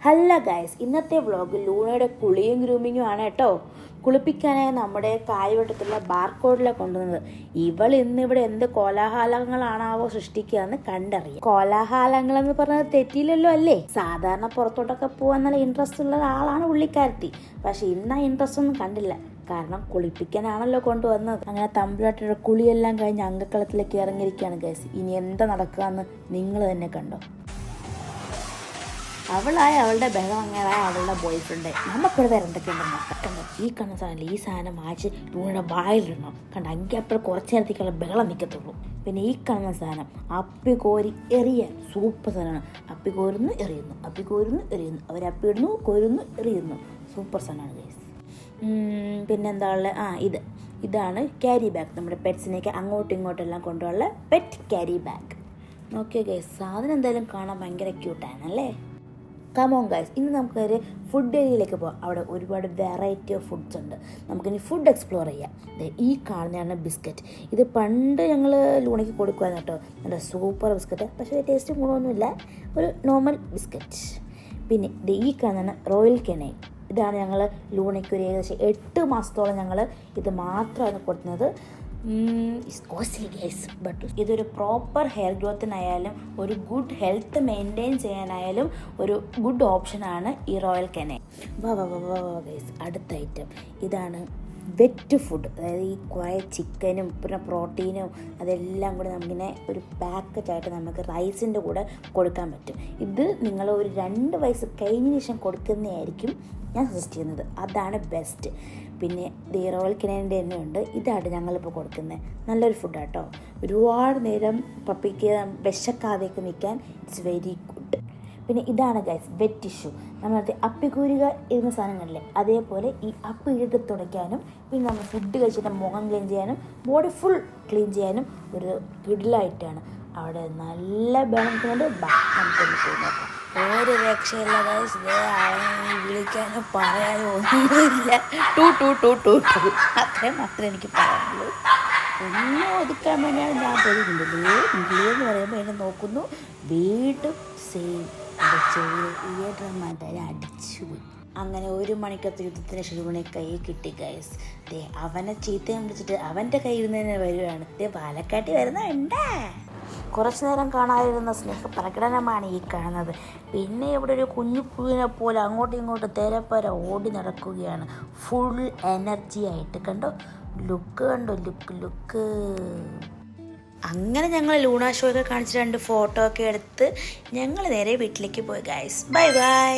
Hello guys, ഇന്നത്തെ vlog ലൂണയുടെ കുളിയും ഗ്രൂമിങ്ങും ആണ് കേട്ടോ. കുളിപ്പിക്കാനായി നമ്മുടെ കായവട്ടത്തുള്ള ബാർക്കോഡിലാണ് കൊണ്ടുവന്നത്. ഇവൾ ഇന്നിവിടെ എന്ത് കോലാഹലങ്ങളാണാവോ സൃഷ്ടിക്കുകയെന്ന് കണ്ടറിയാം. കോലാഹലങ്ങൾ എന്ന് പറഞ്ഞത് തെറ്റിയില്ലല്ലോ അല്ലേ? സാധാരണ പുറത്തോട്ടൊക്കെ പോകാൻ നല്ല ഇൻട്രസ്റ്റ് ഉള്ള ആളാണ് പുള്ളിക്കാരത്തി. പക്ഷെ ഇന്ന് ആ ഇൻട്രസ്റ്റ് ഒന്നും കണ്ടില്ല. കാരണം കുളിപ്പിക്കാനാണല്ലോ കൊണ്ടുവന്നത്. അങ്ങനെ തമ്പുരാട്ടിയുടെ കുളിയെല്ലാം കഴിഞ്ഞ് അങ്കക്കളത്തിലേക്ക് ഇറങ്ങിയിരിക്കുകയാണ് ഗൈസ്. ഇനി എന്താ നടക്കുക എന്ന് നിങ്ങൾ തന്നെ കണ്ടോ. അവളായ അവളുടെ ബഹളങ്ങളായ അവളുടെ ബോയ് ഫ്രണ്ട് നമുക്കിവിടെ വേറെ എന്തൊക്കെയുണ്ടെന്ന് കണ്ടോ. ഈ കാണുന്ന സാധനം ഈ സാധനം വായിച്ച് ലൂണയുടെ വായിലിടണം കണ്ടോ. എങ്കിൽ അപ്പോൾ കുറച്ച് നേരത്തേക്കുള്ള ബഹളം നിൽക്കത്തുള്ളൂ. പിന്നെ ഈ കാണുന്ന സാധനം അപ്പി കോരി എറിയാൻ സൂപ്പർ സാധനമാണ്. അപ്പി കോരുന്നു എറിയുന്നു, അപ്പി കോരുന്നു എറിയുന്നു, അവരപ്പിടുന്നു കോരുന്നു എറിയുന്നു. സൂപ്പർ സാധനമാണ് ഗൈസ്. പിന്നെന്താ ഉള്ളത്? ഇതാണ് ക്യാരി ബാഗ്. നമ്മുടെ പെറ്റ്സിനെയൊക്കെ അങ്ങോട്ടും ഇങ്ങോട്ടെല്ലാം കൊണ്ടുള്ള പെറ്റ് ക്യാരി ബാഗ്. നോക്കിയോ ഗൈസ്, സാധനം എന്തായാലും കാണാൻ ഭയങ്കര ക്യൂട്ടാണല്ലേ. കമോൺ ഗൈസ്, ഇന്ന് നമുക്കൊരു ഫുഡ് ഏരിയയിലേക്ക് പോകാം. അവിടെ ഒരുപാട് വെറൈറ്റി ഓഫ് ഫുഡ്സ് ഉണ്ട്. നമുക്കിനി ഫുഡ് എക്സ്പ്ലോർ ചെയ്യാം. ഈ കാണുന്നതാണ് ബിസ്ക്കറ്റ്. ഇത് പണ്ട് ഞങ്ങൾ ലൂണയ്ക്ക് കൊടുക്കുമായിരുന്നു കേട്ടോ. നല്ല സൂപ്പർ ബിസ്ക്കറ്റ്. പക്ഷേ ടേസ്റ്റ് ഗുണമൊന്നുമില്ല, ഒരു നോർമൽ ബിസ്ക്കറ്റ്. പിന്നെ ഈ കാണുന്നതാണ് റോയൽ കെനൈൻ. ഇതാണ് ഞങ്ങൾ ലൂണയ്ക്ക് ഒരു ഏകദേശം 8 മാസത്തോളം ഞങ്ങൾ ഇത് മാത്രമാണ് കൊടുക്കുന്നത്. കോസ്റ്റ്ലി ഗൈസ്, ബട്ട് ഇതൊരു പ്രോപ്പർ ഹെയർ ഗ്രോത്തിനായാലും ഒരു ഗുഡ് ഹെൽത്ത് മെയിൻറ്റെയിൻ ചെയ്യാനായാലും ഒരു ഗുഡ് ഓപ്ഷനാണ് ഈ റോയൽ കെനൈൻ. ഗൈസ്, അടുത്ത ഐറ്റം ഇതാണ് വെറ്റ് ഫുഡ്. അതായത് ഈ കുറേ ചിക്കനും പിന്നെ പ്രോട്ടീനും അതെല്ലാം കൂടി നമുക്കിങ്ങനെ ഒരു പാക്കറ്റായിട്ട് നമുക്ക് റൈസിൻ്റെ കൂടെ കൊടുക്കാൻ പറ്റും. ഇത് നിങ്ങൾ ഒരു 2 വയസ്സ് കഴിഞ്ഞ ശേഷം കൊടുക്കുന്നതായിരിക്കും ഞാൻ സജസ്റ്റ് ചെയ്യുന്നത്. അതാണ് ബെസ്റ്റ്. പിന്നെ ഈ റോയൽ കെനൈൻ്റെ തന്നെ ഉണ്ട്. ഇതാണ് ഞങ്ങളിപ്പോൾ കൊടുക്കുന്നത്. നല്ലൊരു ഫുഡാണ് കേട്ടോ. ഒരുപാട് നേരം പപ്പിക്ക് വിശക്കാതെയൊക്കെ നിൽക്കാൻ ഇറ്റ്സ് വെരി ഗുഡ്. പിന്നെ ഇതാണ് ഗൈസ് വെറ്റ് ടിഷ്യൂ. നമ്മളത് അപ്പിക്കൂരുക ഇരുന്ന സാധനങ്ങളില്ലേ, അതേപോലെ ഈ അപ്പി ഇട്ട് തുടയ്ക്കാനും പിന്നെ നമ്മൾ ഫുഡ് കഴിച്ചിട്ട് മുഖം ക്ലീൻ ചെയ്യാനും ബോഡി ഫുൾ ക്ലീൻ ചെയ്യാനും ഒരു കിടിലായിട്ടാണ്. അവിടെ നല്ല ബലമുണ്ട്. നമുക്കൊന്ന് പോയി നോക്കാം. ഒരു രക്ഷയില്ല ഗൈസ്. അവനെ വിളിക്കാനോ പറയാനോ ഒന്നുമില്ല. അത്രയും മാത്രമേ എനിക്ക് പറയാനുള്ളൂ. ഒന്നും ഒതുക്കാൻ വേണ്ടിയാണ് ഞാൻ പോയിട്ടുണ്ടല്ലോ. എന്ന് പറയുമ്പോൾ എന്നെ നോക്കുന്നു, വീണ്ടും സെയിം അടിച്ചു പോയി. അങ്ങനെ 1 മണിക്കത്തെ യുദ്ധത്തിന് ശുരുവിനെ കൈ കിട്ടി ഗൈസ്. അവനെ ചീത്തയും വിളിച്ചിട്ട് അവൻ്റെ കയ്യിൽ നിന്ന് തന്നെ വരുവാണ്. പാലക്കാട്ടി വരുന്നുണ്ടേ. കുറച്ചു നേരം കാണാതിരുന്ന സ്നേഹപ്രകടനമാണ് ഈ കാണുന്നത്. പിന്നെ ഇവിടെ ഒരു കുഞ്ഞു പൂവിനെ പോലെ അങ്ങോട്ടും ഇങ്ങോട്ടും തേരപ്പര ഓടി നടക്കുകയാണ്, ഫുൾ എനർജി ആയിട്ട്. കണ്ടോ ലുക്ക്, കണ്ടോ ലുക്ക്. അങ്ങനെ ഞങ്ങൾ ലൂണ ഷോ ഒക്കെ കാണിച്ച് 2 ഫോട്ടോ ഒക്കെ എടുത്ത് ഞങ്ങൾ നേരെ വീട്ടിലേക്ക് പോയി ഗൈസ്. Bye bye.